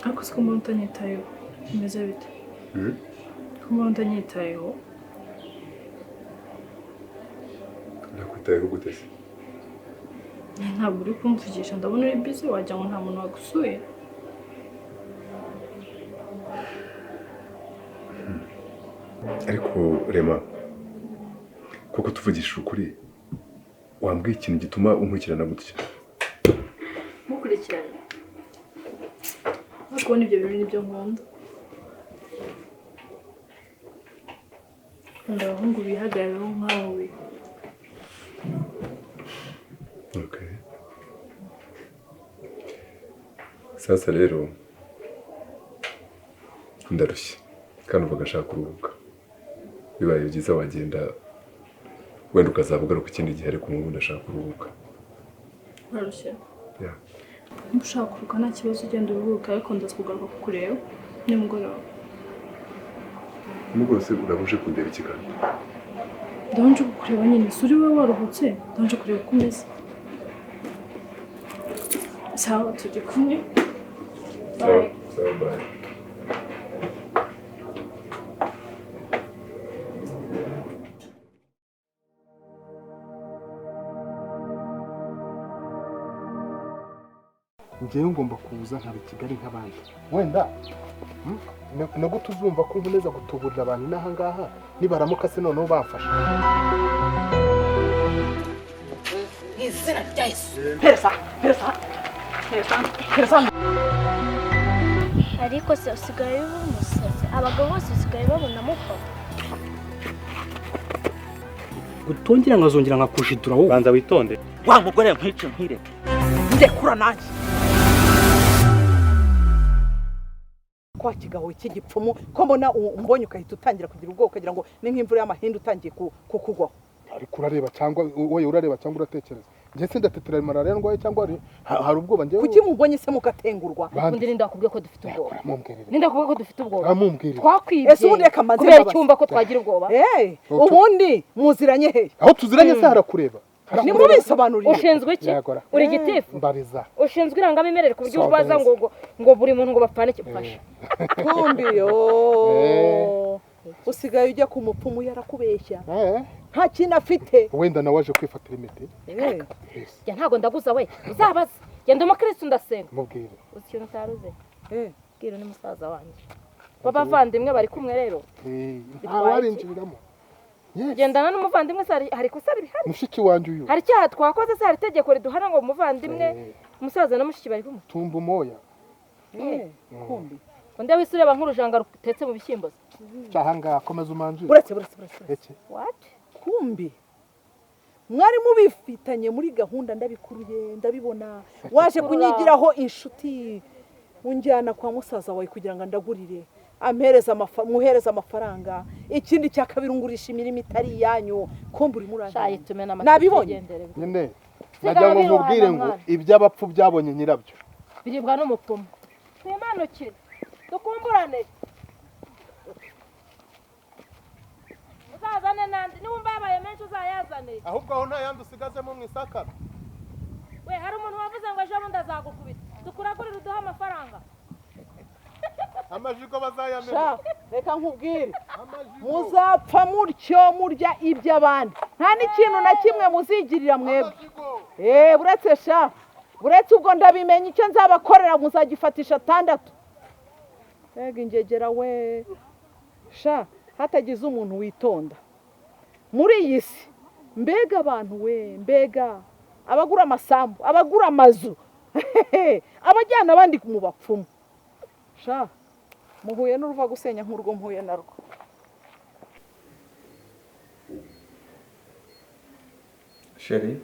ariko siko umuntu utanyitayeho bimeze bite ko umuntu utanyitayeho nakwitayeho gute se ntabwo uri kumvugisha ndabona uri busy wagira ngo nta muntu wagusuye ariko Rema kuko tuvugisha ukuri wambwiye ikintu gituma unkurikirana gutya mukurikirana ariko nibyo bintu nibyo nkunda abahungu bihagararaho nkawe okay sasa rero ndarushye kandi uvuga ashaka kuruhuka bibaye byiza wagenda wenda ukazavuga ku kindi gihe ariko umuntu ndashaka kuruhuka ndarushye ushaka kuruhuka nta kibazo ugenda uruhuka ariko ndaza kugaruka kukureba nimugoroba umugoroba urabuje kundeba ikigani ndanje kukureba nyine suri we waruhutse ndanje kureba uko umeze sawa tujye kumwe sawa bye njyewe ngomba kuza nkaba i Kigali nk'abandi wenda nabwo tuzumva ko nkomeza gutuburira abantu n'aha ngaha nibaramuka se noneho bamfasha izina rya Yesu peresa ariko se usigaye uba umusazi abagabo bose usigaye babona mufata utongera nkazongera nkakushidura wowe banza witonde wa mugore nkwice nkireke ndekura nanjye kwa kigaho cy'igipfumu ko mbona umbonye ukahita utangira kugira ubwoba ukagira ngo ni nk'imvura y'amahindu utangiye kukugwaho ariko urareba cyangwa wowe urareba cyangwa uratekereza njye se ndatetera malaria ndwaye cyangwa hari ubwoba njye kuki mubonye se mukatengurwa undi ndakubwiye ko dufite ubwoba amumbwirira ndakubwiye ko dufite ubwoba amumbwirira twakwibye ese ubundi reka manze kubera icyumba ko twagira ubwoba ubundi muziranye he aho tuziranye se harakureba ni mu bisobanurire ushinzwe iki uri gitifu mbariza ushinzwe irangamimerere ku buryo ubaza ngo buri muntu ngo bapfane kifasha kumbi yo usigaye ujya ku mupfumu yarakubeshya nta kintu afite wenda nawe waje kwifatira imiti ya ntago ndaguza we uzabaza genda umukristo ndasenga mubwire uzi ikintu utaruze bwira ni musaza wanjye babavandimwe bari kumwe rero ntawarinjiriramo gendana n'umuvandimwe hari kosa rihari mushiki wanjye uyu hari icyaha twakoze se hari itegeko riduhana ngo umuvandimwe umusaza na mushiki bari kumwe tumba umoya kumbi undi wese ureba nk'urujanga rutetse mu bishyimbo cyahanga komeza umanjire buretse what kumbi mwari mubifitanye muri gahunda ndabikuruye ndabibona waje kunyigiraho inshuti unjyana kwa musaza wawe kugira ngo ndagurire muhereza amafaranga ikindi cya kabiri ungurisha imirimo itari iyanyu kumbi uri muranje nabibonye nyine najya ngo mubwire ngo iby'abapfu byabonye nyirabyo biribwa n'umupfumu twimanukire dukumburane uzazane nandi niwumva yabaye menshi uzayazane ahubwo aho nta yandi usigazemo mu isakara we hari umuntu wavuze ngo ejo bundi azagukubita tukuragurire uduhe amafaranga amajigo bazayamena reka nkubwire muzapfa mutyo murya iby'abandi nta n'ikintu na kimwe muzigirira mwebwe buretse ubwo ndabimenya icyo nzabakorera muzagifatisha 6 ega ingegera we hatagize umuntu witonda muri iyi si mbega abantu we mbega abagura amasambu abagura amazu abajyana abandi mu bapfumu muhuye n'uruva gusenya nk'urwo mpuye narwo sheri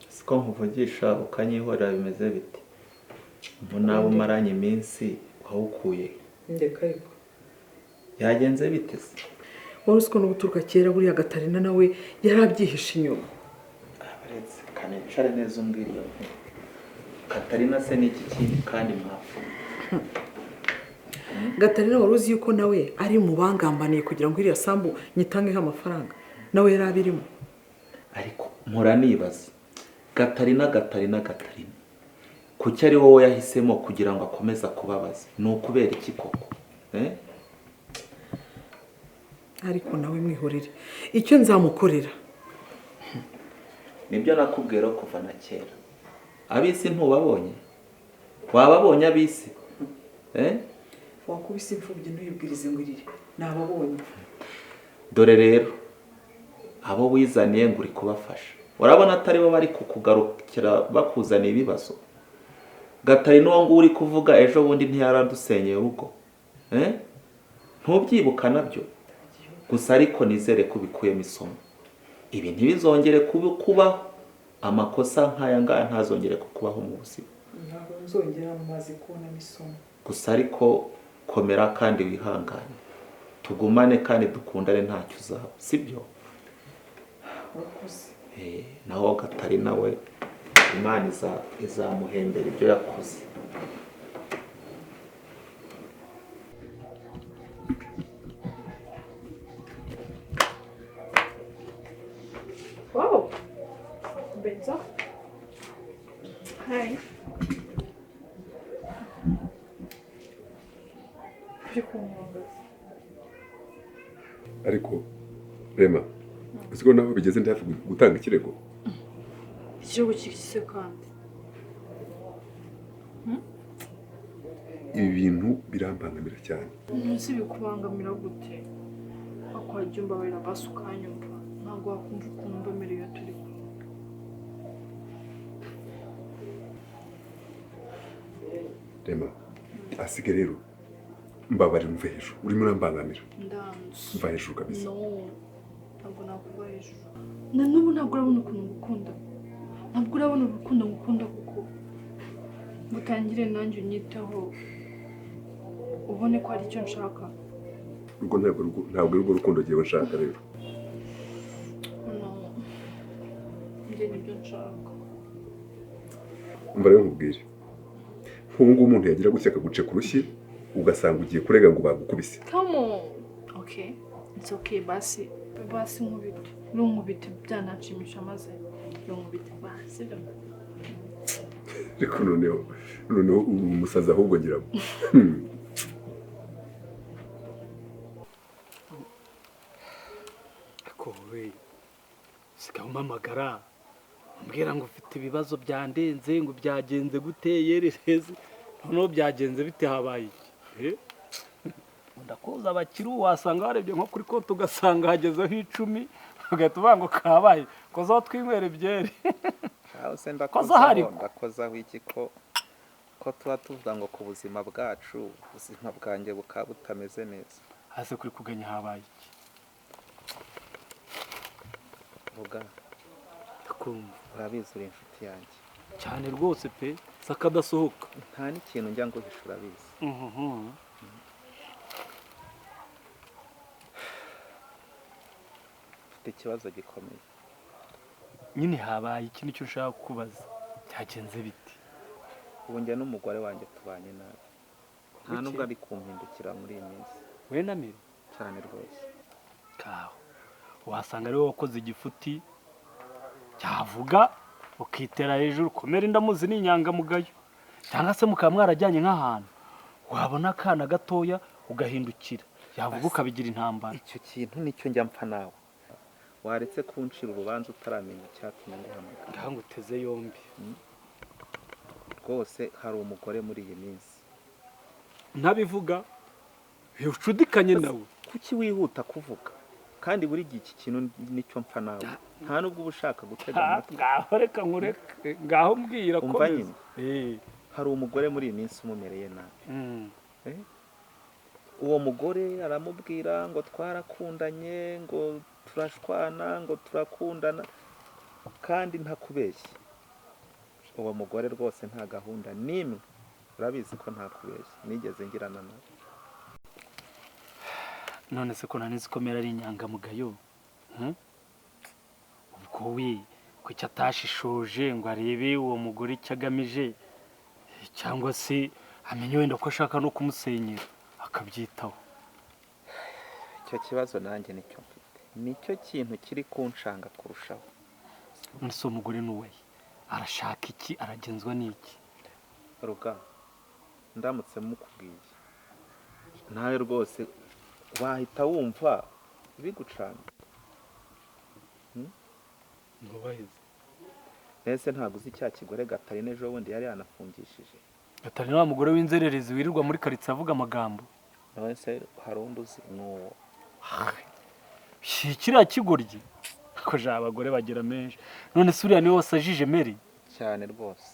siko nkuvugisha ukanyihorera bimeze bite mbona umaranye iminsi wawukuye ndeka ariko yagenze bite se wari usiko n'ubuturuka kera buriya Gatarina nawe yarabyihishe inyuma abaretse kanecare neza umbwiriye Gatarina se n'iki kindi kandi mpapfu Gatarina wari uzi yuko nawe ari mu bangambaniye kugira ngo iriya sambu nyitangeho amafaranga nawe yarabirimo ariko mpora nibaza Gatarina kuki ari wowe yahisemo kugira ngo akomeze kubabaza ni ukubera iki koko ariko nawe mwihorere icyo nzamukorera nibyo nakubwira kuva na kera abisi ntubabonye wababonye abisi wakubise imfubyi ntuyibwirize ngwirire nababonye dore rero abo wizaniye ngo uri kubafasha urabona atari bo bari kukugarukira bakuzaniye ibibazo Gatari n'uwo ngo uri kuvuga ejo bundi ntiyaradusenyeye urugo ntubyibuka nabyo gusa ariko nizere ko bikuyemo isomo ibi ntibizongere kubaho amakosa nk'aya ngaya ntazongere kukubaho mu buzima ntabwo nzongera mu mazi kubona isomo gusa ariko komera kandi wihangane tugumane kandi dukundane ntacyo uzaba sibyo naho Gatari nawe Imana izamuhembera ibyo yakoze Wow, Benza. Hi. ariko Rema uziko nawe bigeze ndafi gutanga ikirego Ikirego kikise kandi ibi bintu birambangamira cyane Nzi bikubangamira gute akwajya umbabarira basukanyumva ntabwo wakumva ukuntu mbamereye turi Rema asige rero mbabarira umve hejuru urimo urambangamira ndanze mva hejuru kabisa no ntabwo nakuba hejuru na n'ubu ntabwo urabona ukuntu ngukunda ntabwo urabona urukundo ngukunda kuko ngutangire nanjye unyiteho ubone ko hari icyo nshaka urwo ntabwo urwo rukundo ngewe nshaka rero no njye nibyo nshaka umva rero nkubwire nk'ubu umuntu yagira gutya akaguce ku rushyi ugasanga ugiye kurega ngo bagukubise come on okay it's okay basi nkubite nkubite byananshimisha maze nkubite basi ariko noneho umusaza ahubwo ngira ngo ko we sikamamagara mbwira ngo ufite ibibazo byandenze ngo byagenze guteye rereze noneho byagenze bite habaye ndakoza abakiru wasanga warebye nko kuri konti ugasanga hagezeho 10 ugahita uvuga ngo kabaye kozaho twinywere byeri ndakozaho iki ko tuba tuvuga ngo ku buzima bwacu ubuzima bwanjye bukaba butameze neza hasi kuri kuganya habaye iki vuga ndakumva urabizi uri inshuti yanjye cyane rwose pe sakadasohoka nta n'ikintu njya nguhisha urabizi mfite ikibazo gikomeye nyine habaye iki nicyo ushaka kubaza byagenze biti ubu njye n'umugore wanjye tubanye nabi nta nubwo ari kumpindukira muri iyi minsi we na mire cyane rwose kaho wasanga ari wowe wakoze igifuti cyavuga ukitera hejuru komera indamuzi n'inyangamugayo cyangwa se mukaba mwarajyanye nk'ahantu wabona akana gatoya ugahindukira yavuga ukabigira intambara icyo kintu nicyo njya mpfa nawe waretse kuncira urubanza utaramenya icyatumye nguhamagara ngaho uteze yombi rwose hari umugore muri iyi minsi ntabivuga ucudikanye nawe kuki wihuta kuvuga kandi buri gihe iki kintu nicyo mpfa nawe nta nubwo uba ushaka gutega amatwi ngaho reka nkureke ngaho mbwira ko hari umugore muri iyi minsi umumereye nabi uwo mugore aramubwira ngo twarakundanye ngo turashwana ngo turakundana kandi ntakubeshye uwo mugore rwose nta gahunda n'imwe urabizi ko ntakubeshye nigeze ngirana nawe none se ko nanizi komera ari inyangamugayo ubwo we kuki atashishoje ngo arebe uwo mugore icyo agamije cyangwa se amenye wenda ko ashaka no kumusenyera akabyitaho icyo kibazo nanjye nicyo mfite nicyo kintu kiri kunshanga kurushaho none se uwo mugore n'uwe arashaka iki aragenzwa n'iki ruga ndamutse mukubwiye nawe rwose wahita wumva bigucana ntubahize ese ntabwo uzi cya kigore Gatari n'ejo bundi yari yanafungishije Gatari wa mugore w'inzererezi wirirwa muri karitsiye avuga amagambo nawe se hari undi uzi n'uwo kiriya kigoryi ko abagore bagira menshi none se uriya niwe wasajije Mary cyane rwose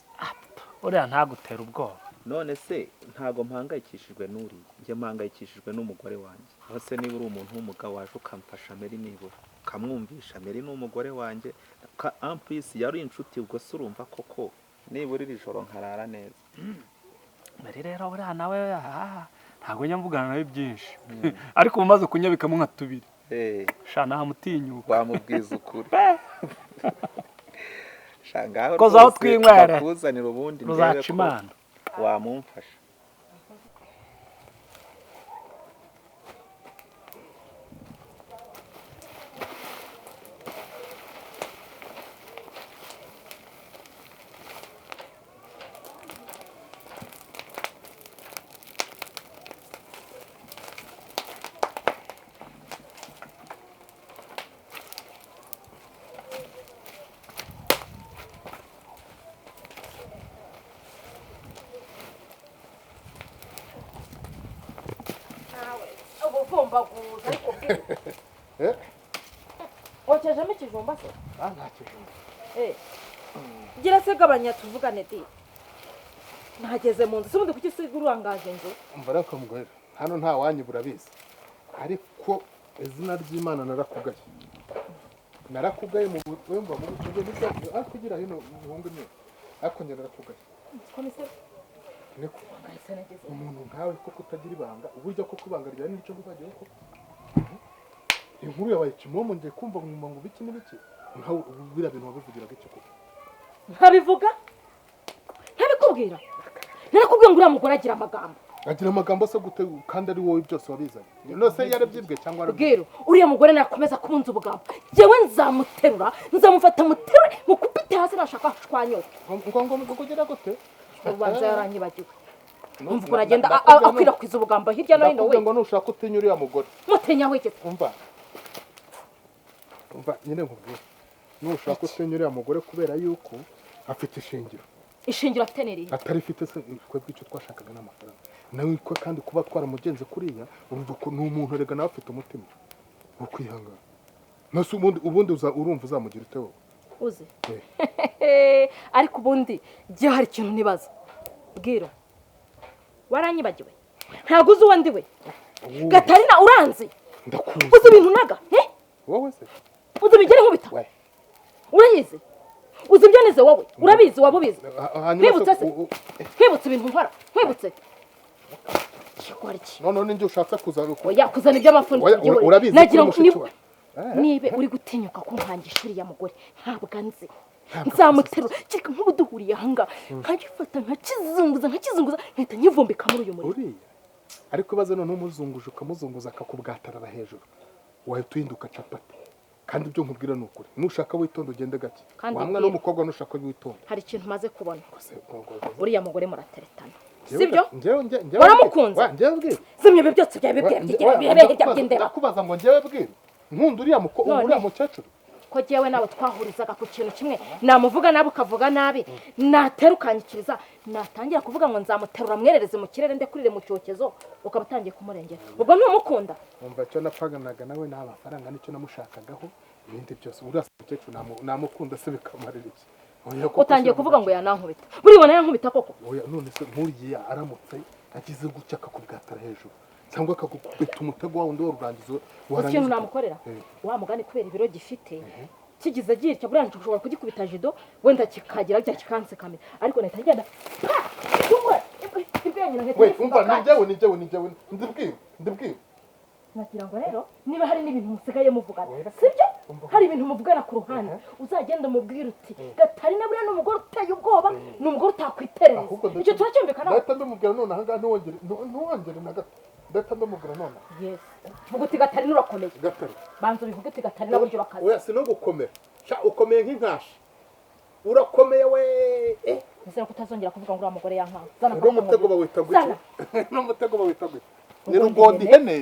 uriya ntagutera ubwoba none se ntago mpangayikishijwe n'uri njye mpangayikishijwe n'umugore wanjye hose niba uri umuntu w'umugabo waje ukamfasha Mary nibura ukamwumvisha Mary n'umugore wanjye ampisi yari inshuti ubwo se urumva koko nibura iri joro nkarara neza Mary rero buriya nawe ntago njya mvugana nawe byinshi ariko umaze kunyabikamo nka tubiri shana hamutinyuka bamubwiza ukuri shangaho ko zaho twinywera kuzanira ubundi ruzaca imana wamumfasha Wacajemo ikijumba se? Nta kijumba. Gira se gabanya tuvugane di. Nageze mu nzu se ubundi kuki usiga urangaje nzu? Umva rako mugore hano nta wanyibura biza ariko izina ry'Imana narakugaye mu wemba mu cyo nibyo akugira hino muhungu ni akongera narakugaye Komise niko umuntu nkawe ko kutagira ibanga uburyo ko kubangarira n'icyo ngubagiye ko inkuru yabaye kimomo ngiye kumva ngo biki n'ibiki nkawe ubwira bintu wabivugira gake ko nkabivuga ntabikubwira narakubwiye ngo uriya mugore agira amagambo se gute kandi ari wowe byose wabizanye nose yarabyibwe cyangwa Bwiro uriya mugore nakomeza kubunza ubugambo jewe nzamuterura nzamufata mutere mukubite hasi nashaka ashwanyoke ngo kugira gute ubanza yaranyibagiwe umva uragenda akwirakwiza ubugambo hirya no hino we ngo nushaka utinya uriya mugore mutenya weke umva nyine nkubwire nushaka utinya uriya mugore kubera yuko afite ishingiro afite nereye atarifite se twebwe icyo twashakaga n'amafaranga nawe ko kandi kuba twaramugenze kuriya urumva ko n'umuntu rega nawe afite umutima wo kwihangana nose ubundi urumva uzamugira ute wowe uzi ariko ubundi gihe hari ikintu nibaza Bwiro waranyibagiwe ntabwo uzi uwo ndiwe Gatarina uranzi ndakuzi uzi ibintu naga wowe se uzi bigere nkubita urayizi uzi ibyo nize wowe urabizi waba ubizi kwibutse ibintu nkora kwibutse none njye ushatse kuzana iby'amafundi urabizi nagira ngo nibe uri gutinyuka kumpangisha uriya mugore ntabwo nzi nzamuterura kireka nk'ubu duhuriye ahangaha nkagifata nkakizunguza nkahita nyivumbika muri uyu muriro ariko ibaze none umuzunguje ukamuzunguza akakubwatarara hejuru wahita uhinduka capati kandi ibyo nkubwira ni ukuri nushaka witonda ugende gake wamwa n'umukobwa nushaka witonda hari ikintu maze kubona uriya mugore murateretana sibyo waramukunze zimye ibyo byose byawe bibwira ndakubaza ngo njyewe bwira nkunda uriya mukecuru ko jewe nawe twahurizaga ku kintu kimwe namuvuga nabi ukavuga nabi naterukanyikiriza natangira kuvuga ngo nzamuterura mwerereze mu kirere ndekurire mu cyokezo ukaba utangiye kumurengera ubwo ntumukunda umva cyo napaganaga nawe nta mafaranga nicyo namushakagaho ibindi byose uriya mukecuru namukunda se bikamarira iki utangiye kuvuga ngo yanankubita buribona yankubita koko none se nkuriye aramutse agize gutya akakubwatara hejuru cyangwa akakubita umutego wawe undi warurangiza ikintu namukorera wa mugani kubera ibiro gifite kigize gitya buriya nshobora kugikubita jido wenda kikagira bya kikanse kamera ariko nahita ngenda njyewe ndibwira nagira ngo rero niba hari n'ibintu musigaye muvugana sibyo hari ibintu muvugana ku ruhande uzagenda umubwira uti Gatarina buriya n'umugore uteye ubwoba n'umugore utakwiterereza icyo turacyumvikana ndahita mbimubwira none ahangaha ntiwongere na gato ndahita mbimubwira none yes vuga uti Gatarina urakomeye banza ubivuge uti Gatarina buryo urakaze oya si no gukomera ukomeye nk'inkashi urakomeye we nizera ko utazongera kuvuga ngo uriya mugore yankanga zana uri umutego bawita gutya Zana. n'umutego bawita gutya ni rugondi ihene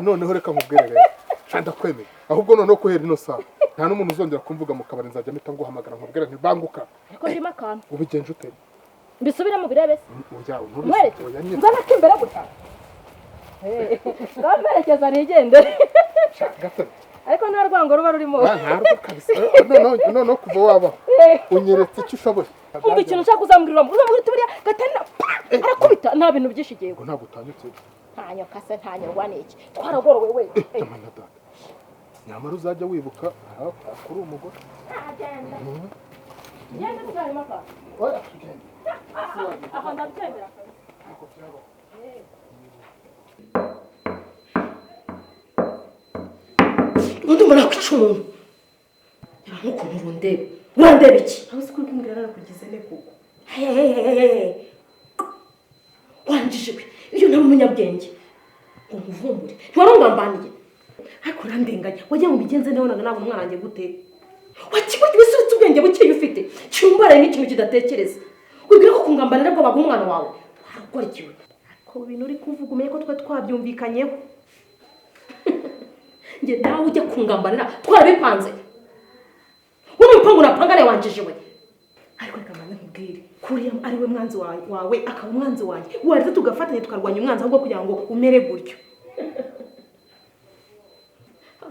noneho reka nkubwire rero ndakwemeye ahubwo noneho kuhera ino saha nta n'umuntu uzongera kumvuga mu kabari nzajya mpita nguhamagara nkubwira nti banguka ariko ndimo akantu ubigenje ute mbisubiremo birebe se uryawe mwereke nzana kimbere gutya ngamerekeza nigendere ariko nta rwango ruba rurimo ntarwo kabisa noneho kuva waba unyeretse icyo ushoboye umva ikintu ushaka uzambwirira buriya gatana arakubita nta bintu byinshi igiye ngo ntabwo utanyutse ntanyoka se ntanyurwa n'iki twaragorowe we jamana dada nyamara uzajya wibuka kuri umugore agenda ngende tuzarimo akantu oya tugende aha ndabyemera ndumva nakwica umuntu nk'ukuntu urandeba iki aho si kuri kumbwira narakugize ne kuko wanjije we iyo ntari umunyabwenge ngo nkuvumbure ntiwarungambaniye ariko urandenganya wagira ngo ubigenze nabonaga nabona umwana wanjye gute wakigo wisubitse ubwenge bukeya ufite cyumbaraye n'ikintu kidatekereza wibwira ko kungambanira bwo baguha umwana wawe warakora ikiwe ko bintu uri kuvuga umenye ko twe twabyumvikanyeho njye nawe ujya kungambanira twarabipanze uno mpangu napanga nawe wanjije we ariko reka mbanze nkubwire kuriya ari we mwanzi wawe akaba umwanzi wanjye waretse tugafatanya tukarwanya umwanzi ahubwo kugira ngo umere gutyo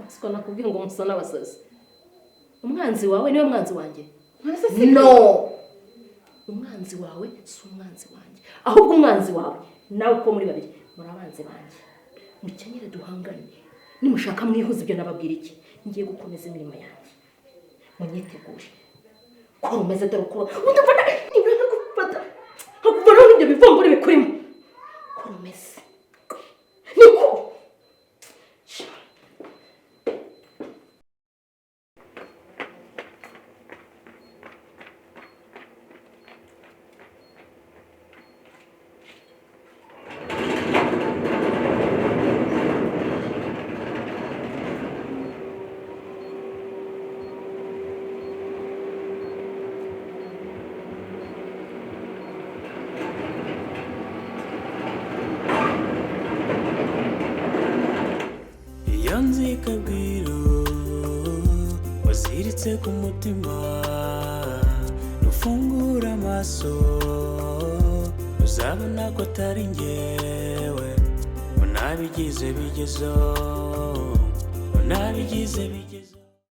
siko nakubwira ngo musa n'abasazi umwanzi wawe niwe mwanzi wanjye no umwanzi wawe si umwanzi wanjye ahubwo umwanzi wawe nawe uko muri babiri muri abanzi banjye mukenyere duhangane nimushaka mwihuza ibyo nababwira iki ngiye gukomeza imirimo yanjye munyitegure ko umeze dore uko udufata nibura nkagufata nkakuvanaho n'ibyo bivumbura bikurimo ko umeze niko INZIKA BWIRU waziritse ku mutima nufungura amaso uzabona ko atari njyewe unabigize bigezo unabigize bigezo